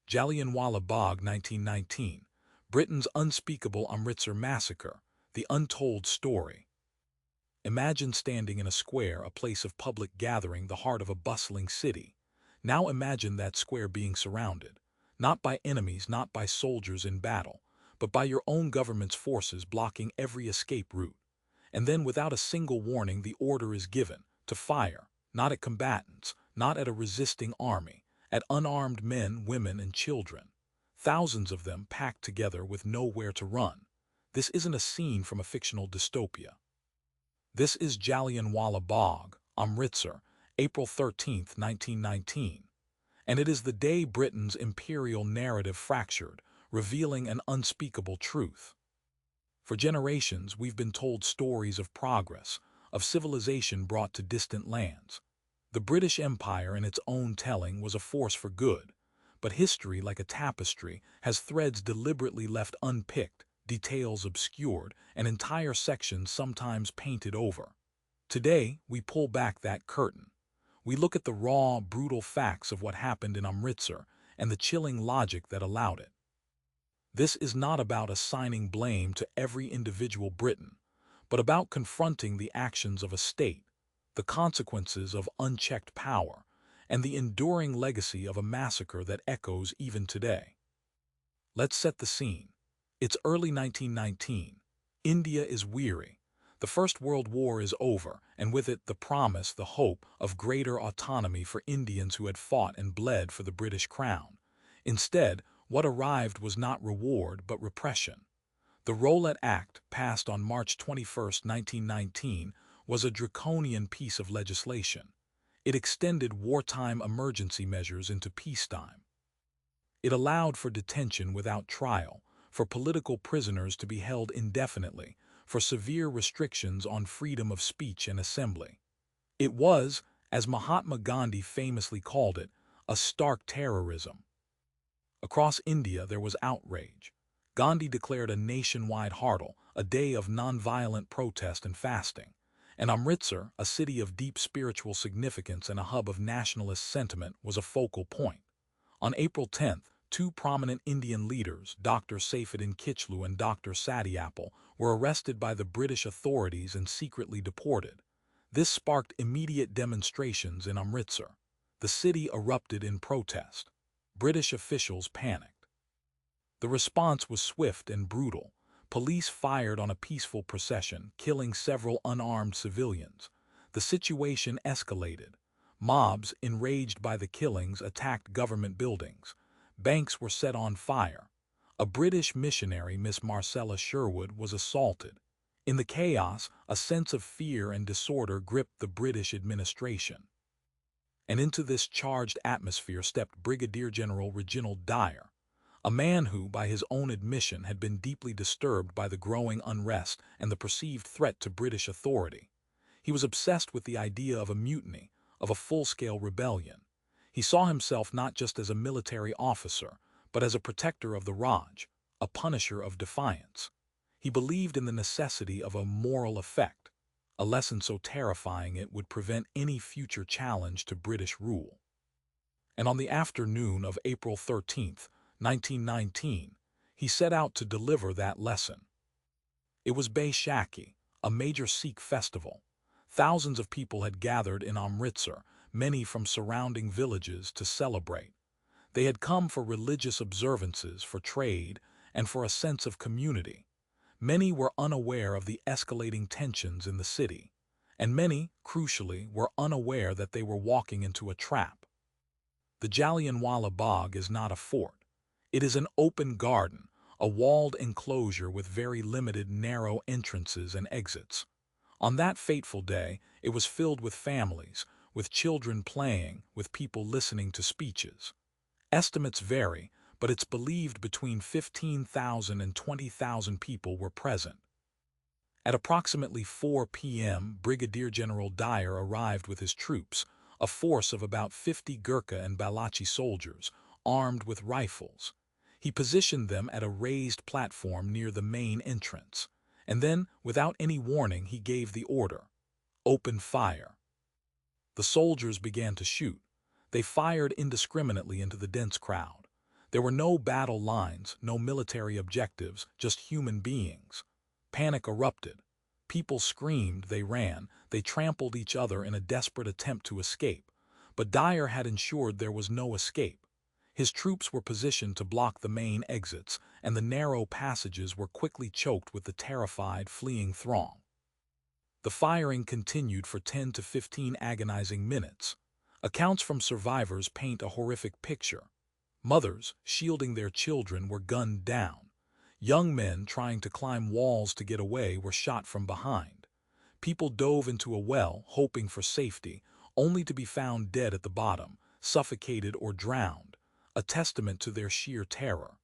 Jallianwala Bagh 1919, Britain's unspeakable Amritsar Massacre, the untold story. Imagine standing in a square, a place of public gathering, the heart of a bustling city. Now imagine that square being surrounded, not by enemies, not by soldiers in battle, but by your own government's forces blocking every escape route. And then, without a single warning, the order is given to fire, not at combatants, not at a resisting army, at unarmed men, women, and children. Thousands of them packed together with nowhere to run. This isn't a scene from a fictional dystopia. This is Jallianwala Bagh, Amritsar, April 13, 1919. And it is the day Britain's imperial narrative fractured, revealing an unspeakable truth. For generations, we've been told stories of progress, of civilization brought to distant lands. The British Empire in its own telling was a force for good, but history, like a tapestry, has threads deliberately left unpicked, details obscured, and entire sections sometimes painted over. Today, we pull back that curtain. We look at the raw, brutal facts of what happened in Amritsar and the chilling logic that allowed it. This is not about assigning blame to every individual Briton, but about confronting the actions of a state, the consequences of unchecked power, and the enduring legacy of a massacre that echoes even today. Let's set the scene. It's early 1919. India is weary. The First World War is over, and with it the promise, the hope of greater autonomy for Indians who had fought and bled for the British crown. Instead, what arrived was not reward but repression. The Rowlatt Act, passed on March 21, 1919, was a draconian piece of legislation. It extended wartime emergency measures into peacetime. It allowed for detention without trial, for political prisoners to be held indefinitely, for severe restrictions on freedom of speech and assembly. It was, as Mahatma Gandhi famously called it, a stark terrorism. Across India there was outrage. Gandhi declared a nationwide hartal, a day of nonviolent protest and fasting. And Amritsar, a city of deep spiritual significance and a hub of nationalist sentiment, was a focal point. On April 10th, two prominent Indian leaders, Dr. Saifuddin Kichlu and Dr. Satyapal, were arrested by the British authorities and secretly deported. This sparked immediate demonstrations in Amritsar. The city erupted in protest. British officials panicked. The response was swift and brutal. Police fired on a peaceful procession, killing several unarmed civilians. The situation escalated. Mobs, enraged by the killings, attacked government buildings. Banks were set on fire. A British missionary, Miss Marcella Sherwood, was assaulted. In the chaos, a sense of fear and disorder gripped the British administration. And into this charged atmosphere stepped Brigadier General Reginald Dyer, a man who, by his own admission, had been deeply disturbed by the growing unrest and the perceived threat to British authority. He was obsessed with the idea of a mutiny, of a full-scale rebellion. He saw himself not just as a military officer, but as a protector of the Raj, a punisher of defiance. He believed in the necessity of a moral effect, a lesson so terrifying it would prevent any future challenge to British rule. And on the afternoon of April 13th, 1919, he set out to deliver that lesson. It was Baishakhi, a major Sikh festival. Thousands of people had gathered in Amritsar, many from surrounding villages, to celebrate. They had come for religious observances, for trade, and for a sense of community. Many were unaware of the escalating tensions in the city, and many, crucially, were unaware that they were walking into a trap. The Jallianwala Bagh is not a fort. It is an open garden, a walled enclosure with very limited narrow entrances and exits. On that fateful day, it was filled with families, with children playing, with people listening to speeches. Estimates vary, but it's believed between 15,000 and 20,000 people were present. At approximately 4 p.m., Brigadier General Dyer arrived with his troops, a force of about 50 Gurkha and Balochi soldiers, armed with rifles. He positioned them at a raised platform near the main entrance, and then, without any warning, he gave the order: "Open fire." The soldiers began to shoot. They fired indiscriminately into the dense crowd. There were no battle lines, no military objectives, just human beings. Panic erupted. People screamed, they ran, they trampled each other in a desperate attempt to escape. But Dyer had ensured there was no escape. His troops were positioned to block the main exits, and the narrow passages were quickly choked with the terrified, fleeing throng. The firing continued for 10 to 15 agonizing minutes. Accounts from survivors paint a horrific picture. Mothers, shielding their children, were gunned down. Young men trying to climb walls to get away were shot from behind. People dove into a well, hoping for safety, only to be found dead at the bottom, suffocated or drowned, a testament to their sheer terror.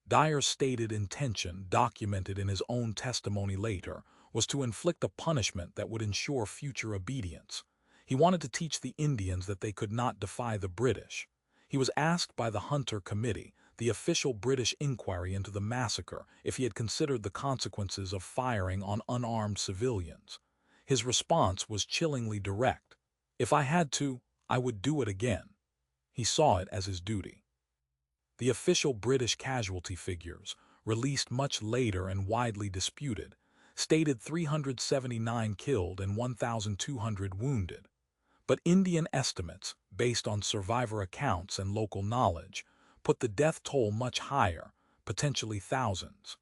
Dyer's stated intention, documented in his own testimony later, was to inflict a punishment that would ensure future obedience. He wanted to teach the Indians that they could not defy the British. He was asked by the Hunter Committee, the official British inquiry into the massacre, if he had considered the consequences of firing on unarmed civilians. His response was chillingly direct. "If I had to, I would do it again." He saw it as his duty. The official British casualty figures, released much later and widely disputed, stated 379 killed and 1,200 wounded. But Indian estimates, based on survivor accounts and local knowledge, put the death toll much higher, potentially thousands.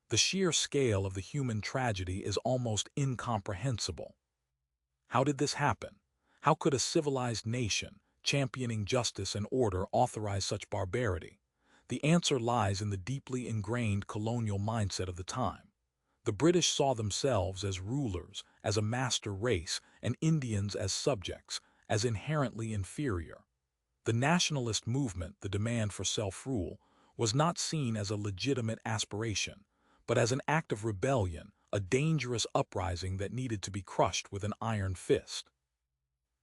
The sheer scale of the human tragedy is almost incomprehensible. How did this happen? How could a civilized nation, championing justice and order, authorize such barbarity? The answer lies in the deeply ingrained colonial mindset of the time. The British saw themselves as rulers, as a master race, and Indians as subjects, as inherently inferior. The nationalist movement, the demand for self-rule, was not seen as a legitimate aspiration, but as an act of rebellion, a dangerous uprising that needed to be crushed with an iron fist.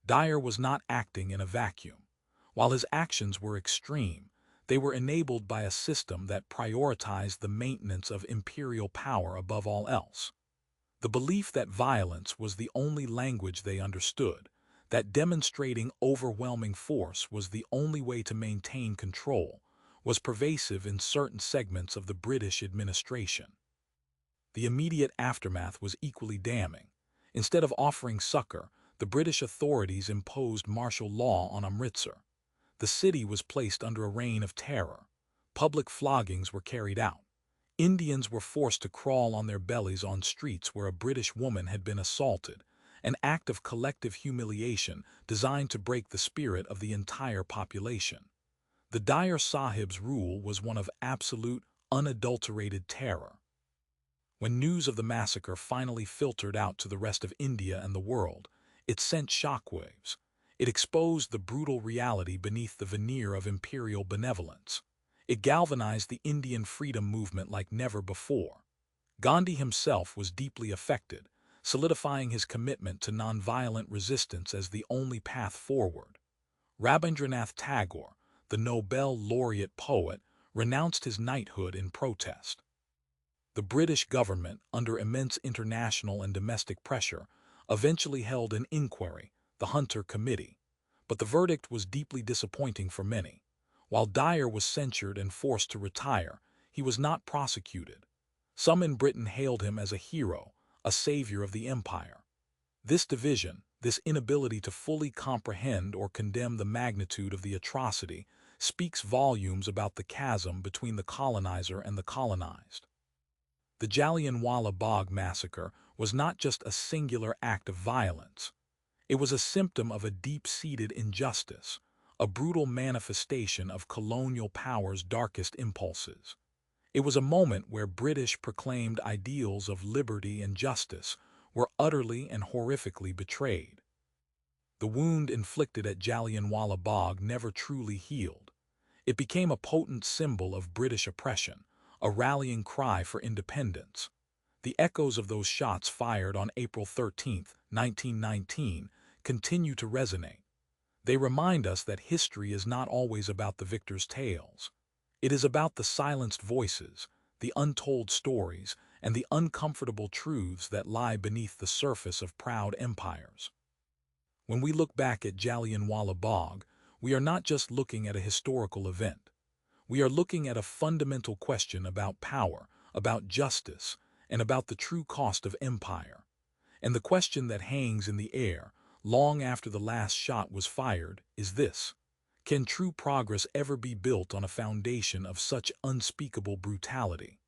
Dyer was not acting in a vacuum. While his actions were extreme, they were enabled by a system that prioritized the maintenance of imperial power above all else. The belief that violence was the only language they understood, that demonstrating overwhelming force was the only way to maintain control, was pervasive in certain segments of the British administration. The immediate aftermath was equally damning. Instead of offering succor, the British authorities imposed martial law on Amritsar. The city was placed under a reign of terror. Public floggings were carried out. Indians were forced to crawl on their bellies on streets where a British woman had been assaulted, an act of collective humiliation designed to break the spirit of the entire population. The Dyer Sahib's rule was one of absolute, unadulterated terror. When news of the massacre finally filtered out to the rest of India and the world, it sent shockwaves. It exposed the brutal reality beneath the veneer of imperial benevolence. It galvanized the Indian freedom movement like never before. Gandhi himself was deeply affected, solidifying his commitment to nonviolent resistance as the only path forward. Rabindranath Tagore, the Nobel laureate poet, renounced his knighthood in protest. The British government, under immense international and domestic pressure, eventually held an inquiry, the Hunter Committee. But the verdict was deeply disappointing for many. While Dyer was censured and forced to retire, he was not prosecuted. Some in Britain hailed him as a hero, a savior of the empire. This division, this inability to fully comprehend or condemn the magnitude of the atrocity, speaks volumes about the chasm between the colonizer and the colonized. The Jallianwala Bagh massacre was not just a singular act of violence. It was a symptom of a deep-seated injustice, a brutal manifestation of colonial power's darkest impulses. It was a moment where British proclaimed ideals of liberty and justice were utterly and horrifically betrayed. The wound inflicted at Jallianwala Bagh never truly healed. It became a potent symbol of British oppression, a rallying cry for independence. The echoes of those shots fired on April 13, 1919, continue to resonate. They remind us that history is not always about the victor's tales. It is about the silenced voices, the untold stories, and the uncomfortable truths that lie beneath the surface of proud empires. When we look back at Jallianwala Bagh, we are not just looking at a historical event. We are looking at a fundamental question about power, about justice, and about the true cost of empire. And the question that hangs in the air, long after the last shot was fired, is this: can true progress ever be built on a foundation of such unspeakable brutality?